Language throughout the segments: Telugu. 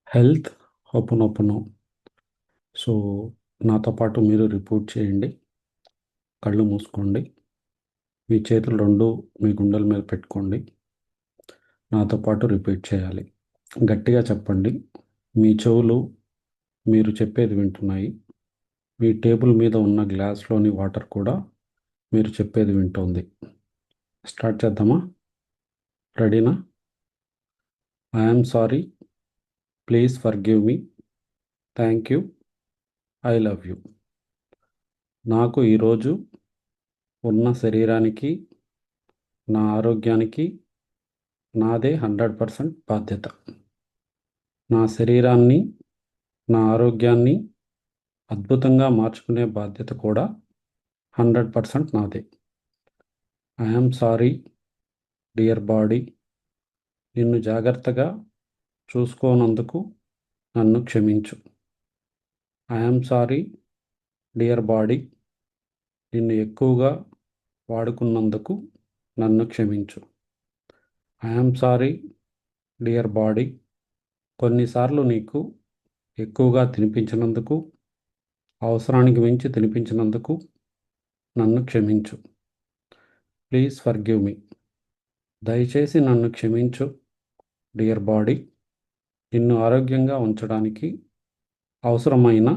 హెల్త్ హొపనొపనో. సో, నాతో పాటు మీరు రిపీట్ చేయండి. కళ్ళు మూసుకోండి. మీ చేతులు 2 మీ గుండెల మీద పెట్టుకోండి. నాతో పాటు రిపీట్ చేయాలి. గట్టిగా చెప్పండి. మీ చెవులు మీరు చెప్పేది వింటున్నాయి. మీ టేబుల్ మీద ఉన్న గ్లాస్‌లోని వాటర్ కూడా మీరు చెప్పేది వింటోంది. స్టార్ట్ చేద్దామా? రెడీనా? I am sorry. Please forgive me. Thank you. I love you. నాకు ఈరోజు ఉన్న శరీరానికి, నా ఆరోగ్యానికి నాదే 100% బాధ్యత. నా శరీరాన్ని, నా ఆరోగ్యాన్ని అద్భుతంగా మార్చుకునే బాధ్యత కూడా 100% నాదే. I am sorry dear body. నిన్ను జాగ్రత్తగా చూసుకోనందుకు నన్ను క్షమించు. I am sorry dear body. నిన్ను ఎక్కువగా వాడుకున్నందుకు నన్ను క్షమించు. I am sorry dear body. కొన్నిసార్లు నీకు ఎక్కువగా తినిపించినందుకు, అవసరానికి మించి తినిపించినందుకు నన్ను క్షమించు. ప్లీజ్ ఫర్గివ్ మీ. దయచేసి నన్ను క్షమించు డియర్ బాడీ. నిన్ను ఆరోగ్యంగా ఉంచడానికి అవసరమైన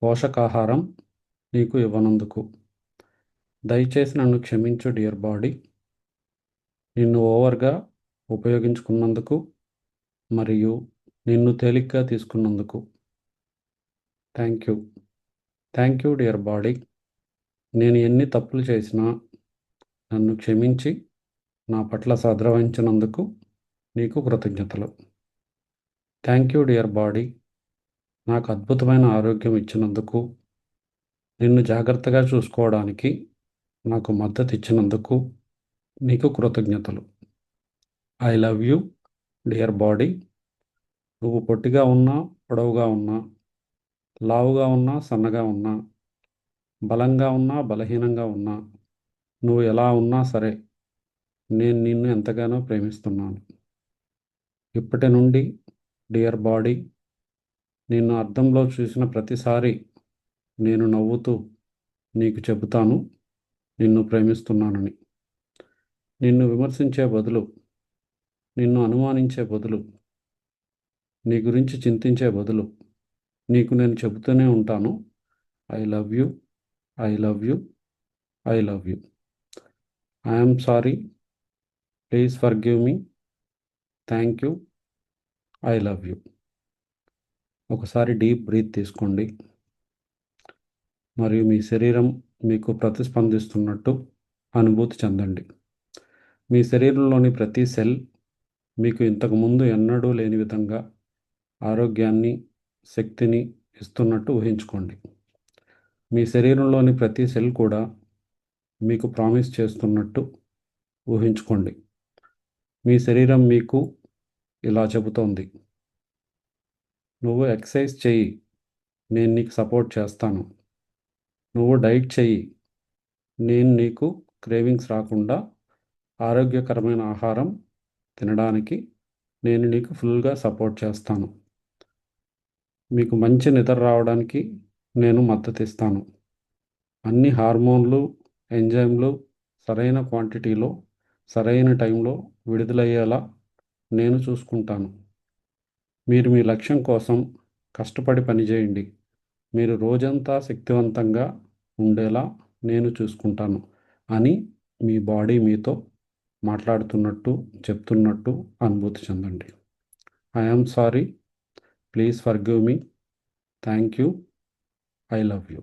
పోషకాహారం నీకు ఇవ్వనందుకు. దయచేసి నన్ను క్షమించు డియర్ బాడీ. నిన్ను ఓవర్గా ఉపయోగించుకున్నందుకు మరియు నిన్ను తేలిగ్గా తీసుకున్నందుకు. Thank you. Thank you dear body. నేను ఎన్ని తప్పులు చేసినా నన్ను క్షమించి నా పట్ల శ్రద్ధ వహించినందుకు నీకు కృతజ్ఞతలు. Thank you dear body. నాకు అద్భుతమైన ఆరోగ్యం ఇచ్చినందుకు, నిన్ను జాగ్రత్తగా చూసుకోవడానికి నాకు మద్దతు ఇచ్చినందుకు నీకు కృతజ్ఞతలు. I love you dear body. నువ్వు పొట్టిగా ఉన్నా, పొడవుగా ఉన్నా, లావుగా ఉన్నా, సన్నగా ఉన్నా, బలంగా ఉన్నా, బలహీనంగా ఉన్నా, నువ్వు ఎలా ఉన్నా సరే, నేను నిన్ను ఎంతగానో ప్రేమిస్తున్నాను. ఇప్పటి నుండి డియర్ బాడీ, నిన్ను అద్దంలో చూసిన ప్రతిసారి నేను నవ్వుతూ నీకు చెబుతాను నిన్ను ప్రేమిస్తున్నానని. నిన్ను విమర్శించే బదులు, నిన్ను అనుమానించే బదులు, నీ గురించి చింతించే బదులు నీకు నేను చెబుతూనే ఉంటాను I love you, I love you, I love you. I am sorry. Please forgive me. Thank you. I love you. ఒకసారి డీప్ బ్రీత్ తీసుకోండి మరియు మీ శరీరం మీకు ప్రతిస్పందిస్తున్నట్టు అనుభూతి చెందండి. మీ శరీరంలోని ప్రతి సెల్ మీకు ఇంతకుముందు ఎన్నడూ లేని విధంగా ఆరోగ్యాన్ని, శక్తిని ఇస్తున్నట్టు ఊహించుకోండి. మీ శరీరంలోని ప్రతి సెల్ కూడా మీకు ప్రామిస్ చేస్తున్నట్టు ఊహించుకోండి. మీ శరీరం మీకు ఇలా చెబుతోంది, నువ్వు ఎక్సర్సైజ్ చెయ్యి, నేను నీకు సపోర్ట్ చేస్తాను. నువ్వు డైట్ చెయ్యి, నేను నీకు క్రేవింగ్స్ రాకుండా ఆరోగ్యకరమైన ఆహారం తినడానికి నేను నీకు ఫుల్గా సపోర్ట్ చేస్తాను. మీకు మంచి నిద్ర రావడానికి నేను మద్దతు ఇస్తాను. అన్ని హార్మోన్లు, ఎంజైమ్లు సరైన క్వాంటిటీలో, సరైన టైంలో విడుదలయ్యేలా నేను చూసుకుంటాను. మీరు మీ లక్ష్యం కోసం కష్టపడి పనిచేయండి. మీరు రోజంతా శక్తివంతంగా ఉండేలా నేను చూసుకుంటాను అని మీ బాడీ మీతో మాట్లాడుతున్నట్టు, చెప్తున్నట్టు అనుభూతి చెందండి. I am sorry. Please forgive me. Thank you. I love you.